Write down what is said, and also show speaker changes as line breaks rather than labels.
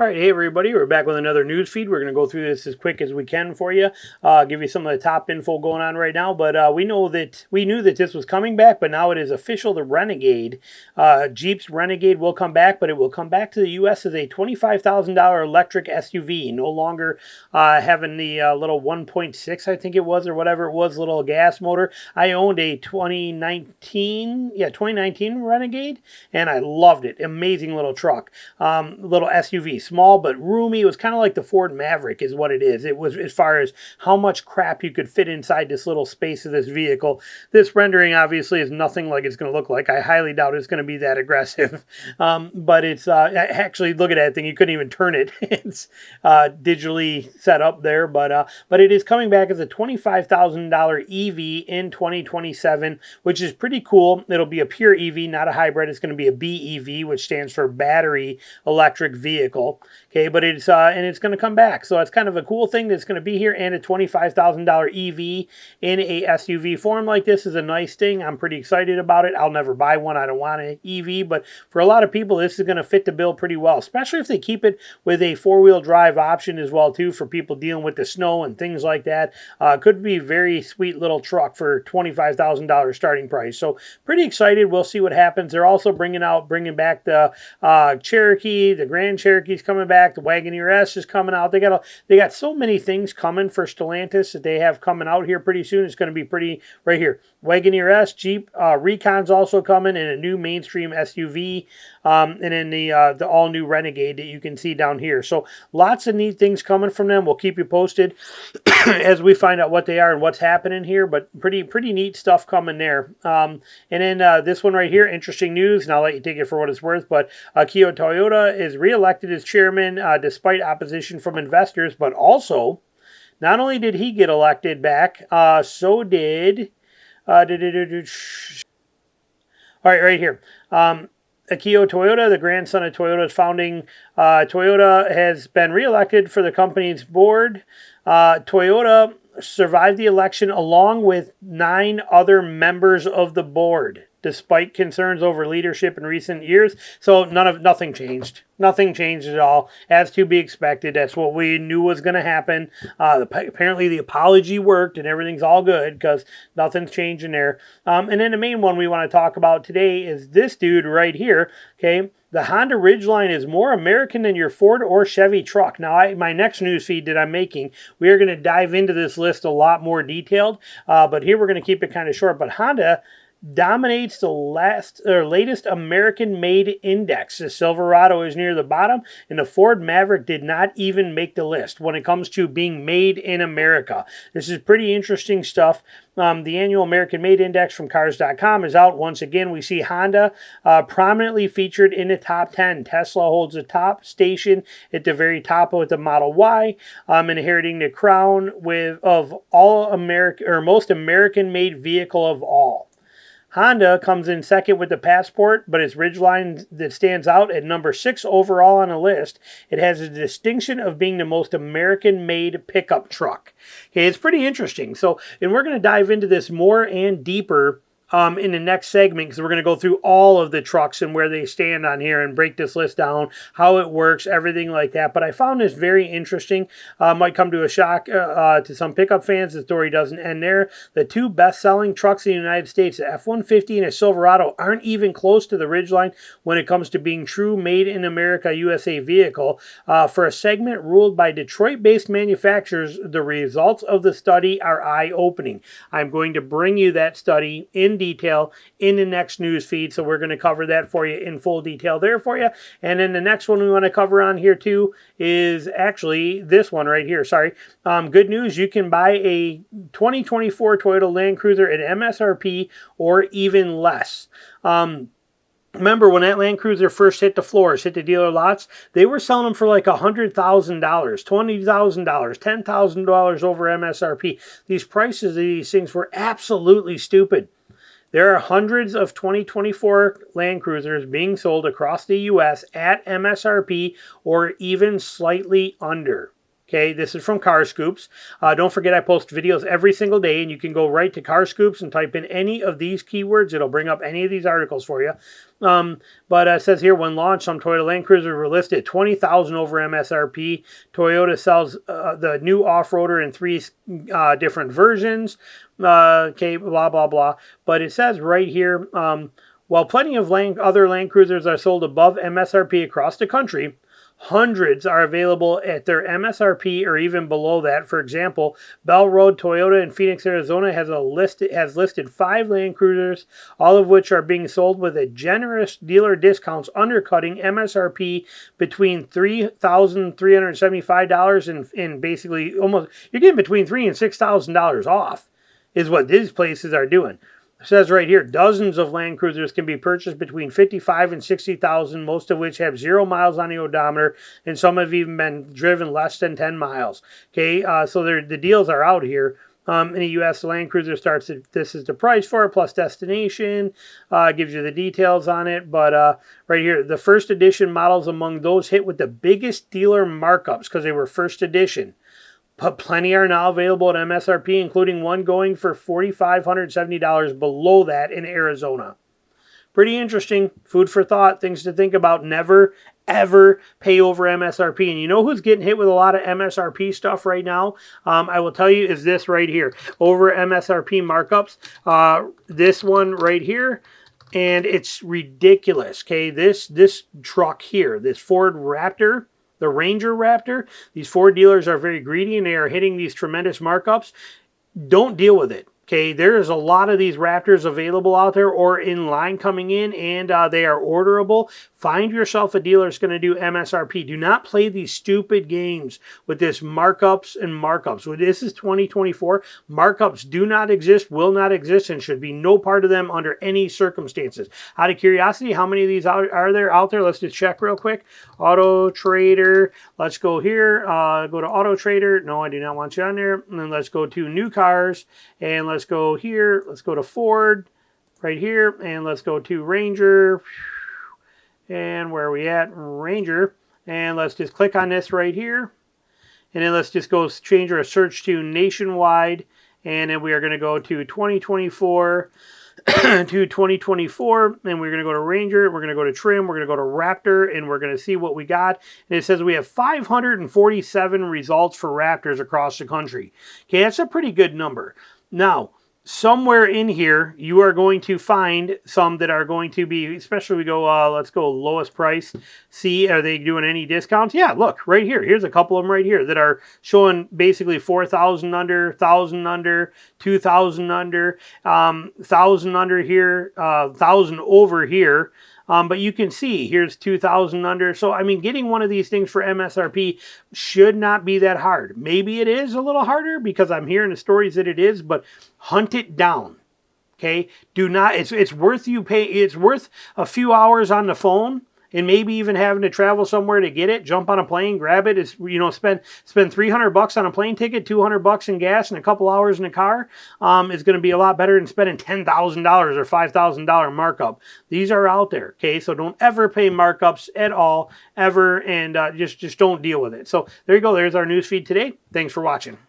All right, hey everybody, we're back with another news feed. We're going to go through this as quick as we can for you, give you some of the top info going on right now. But we knew that this was coming back, but now it is official. The Renegade, Jeep's Renegade will come back, but it will come back to the U.S. as a $25,000 electric SUV, no longer having the little 1.6, I think it was, or whatever it was, little gas motor. I owned a 2019 Renegade, and I loved it. Amazing little truck, little SUV. Small but roomy. It was kind of like the Ford Maverick is what it is. It was as far as how much crap you could fit inside this little space of this vehicle. This rendering obviously is nothing like it's going to look like. I highly doubt it's going to be that aggressive. But it's actually, look at that thing. You couldn't even turn it. It's digitally set up there. But it is coming back as a $25,000 EV in 2027, which is pretty cool. It'll be a pure EV, not a hybrid. It's going to be a BEV, which stands for battery electric vehicle. Okay, but it's going to come back. So it's kind of a cool thing that's going to be here, and a $25,000 EV in a SUV form like this is a nice thing. I'm pretty excited about it. I'll never buy one. I don't want an EV, but for a lot of people, this is going to fit the bill pretty well, especially if they keep it with a four-wheel drive option as well too, for people dealing with the snow and things like that. Could be a very sweet little truck for $25,000 starting price. So pretty excited. We'll see what happens. They're also bringing back the Cherokee, the Grand Cherokee's coming back. The Wagoneer S is coming out. They got so many things coming for Stellantis that they have coming out here pretty soon. It's going to be pretty right here. Wagoneer S, Jeep, Recon's also coming, and a new mainstream SUV, and then the all new Renegade that you can see down here. So lots of neat things coming from them. We'll keep you posted as we find out what they are and what's happening here. But pretty neat stuff coming there. And then this one right here, interesting news, and I'll let you take it for what it's worth. But Akio Toyoda is reelected as chairman despite opposition from investors, but also, not only did he get elected back, so did... all right, right here. Akio Toyoda, the grandson of Toyota's founding, Toyota has been reelected for the company's board. Toyota survived the election along with 9 other members of the board, despite concerns over leadership in recent years. So nothing changed. Nothing changed at all, as to be expected. That's what we knew was going to happen. Apparently the apology worked and everything's all good because nothing's changing there. And then the main one we want to talk about today is this dude right here. Okay, the Honda RidgeLine is more American than your Ford or Chevy truck. Now, my next news feed that I'm making, we are going to dive into this list a lot more detailed. But here we're going to keep it kind of short. But Honda dominates the latest American-made index. The Silverado is near the bottom, and the Ford Maverick did not even make the list when it comes to being made in America. This is pretty interesting stuff. The annual American-Made Index from Cars.com is out. Once again, we see Honda prominently featured in the top 10. Tesla holds the top station at the very top with the Model Y, inheriting the crown of all American, or most American-made vehicle of all. Honda comes in second with the Passport, but it's Ridgeline that stands out at number 6 overall on the list. It has the distinction of being the most American-made pickup truck. Okay, it's pretty interesting. So, and we're going to dive into this more and deeper in the next segment, because we're going to go through all of the trucks and where they stand on here and break this list down, how it works, everything like that. But I found this very interesting. Might come to a shock to some pickup fans. The story doesn't end there. The 2 best-selling trucks in the United States, the F-150 and a Silverado, aren't even close to the Ridgeline when it comes to being true made-in-America USA vehicle. For a segment ruled by Detroit-based manufacturers, the results of the study are eye-opening. I'm going to bring you that study in detail in the next news feed, so we're going to cover that for you in full detail there for you. And then the next one we want to cover on here too is actually this one right here. Sorry. Good news, you can buy a 2024 Toyota Land Cruiser at MSRP or even less. Remember, when that Land Cruiser first hit the floors, hit the dealer lots, they were selling them for like $100,000, $20,000, $10,000 over MSRP. These prices of these things were absolutely stupid. There are hundreds of 2024 Land Cruisers being sold across the U.S. at MSRP or even slightly under. Okay, this is from Car Scoops. Don't forget I post videos every single day, and you can go right to Car Scoops and type in any of these keywords. It'll bring up any of these articles for you. But it says here, when launched, some Toyota Land Cruisers were listed at $20,000 over MSRP. Toyota sells the new off-roader in 3 different versions. Okay, blah, blah, blah. But it says right here, while plenty of other Land Cruisers are sold above MSRP across the country, hundreds are available at their MSRP or even below that. For example, Bell Road Toyota in Phoenix, Arizona has listed 5 Land Cruisers, all of which are being sold with a generous dealer discounts undercutting MSRP between $3,375 and basically almost, you're getting between $3,000 and $6,000 off is what these places are doing. It says right here, dozens of Land Cruisers can be purchased between $55,000 and $60,000, most of which have 0 miles on the odometer, and some have even been driven less than 10 miles. Okay, so the deals are out here. In the U.S., the Land Cruiser starts at, this is the price for it, plus destination, gives you the details on it. But right here, the first edition models among those hit with the biggest dealer markups because they were first edition. But plenty are now available at MSRP, including one going for $4,570 below that in Arizona. Pretty interesting. Food for thought. Things to think about. Never, ever pay over MSRP. And you know who's getting hit with a lot of MSRP stuff right now? I will tell you is this right here. Over MSRP markups. This one right here. And it's ridiculous. Okay, this truck here, this Ford Raptor, the Ranger Raptor, these Ford dealers are very greedy and they are hitting these tremendous markups. Don't deal with it. Okay, there's a lot of these Raptors available out there or in line coming in, and they are orderable. Find yourself a dealer that's going to do MSRP. Do not play these stupid games with this markups and markups. Well, this is 2024. Markups do not exist, will not exist, and should be no part of them under any circumstances. Out of curiosity, how many of these are there out there? Let's just check real quick. Auto Trader. Let's go here. Go to Auto Trader. No, I do not want you on there. And then let's go to New Cars, and let's go here. Let's go to Ford right here, and let's go to Ranger. And where are we at? Ranger. And let's just click on this right here. And then let's just go change our search to nationwide. And then we are going to go to 2024 to 2024. And we're going to go to Ranger. We're going to go to Trim. We're going to go to Raptor. And we're going to see what we got. And it says we have 547 results for Raptors across the country. Okay, that's a pretty good number. Now, somewhere in here, you are going to find some that are going to be, especially we go, let's go lowest price. See, are they doing any discounts? Yeah, look, right here. Here's a couple of them right here that are showing basically 4,000 under, 1,000 under, 2,000 under, 1,000 under here, 1,000 over here. But you can see here's 2,000 under. So, I mean, getting one of these things for MSRP should not be that hard. Maybe it is a little harder because I'm hearing the stories that it is, but hunt it down. Okay. Do not, it's worth you pay. It's worth a few hours on the phone and maybe even having to travel somewhere to get it, jump on a plane, grab it. It's, you know, spend $300 on a plane ticket, $200 in gas, and a couple hours in a car. Is going to be a lot better than spending $10,000 or $5,000 markup. These are out there, okay? So don't ever pay markups at all, ever, and just don't deal with it. So there you go. There's our news feed today. Thanks for watching.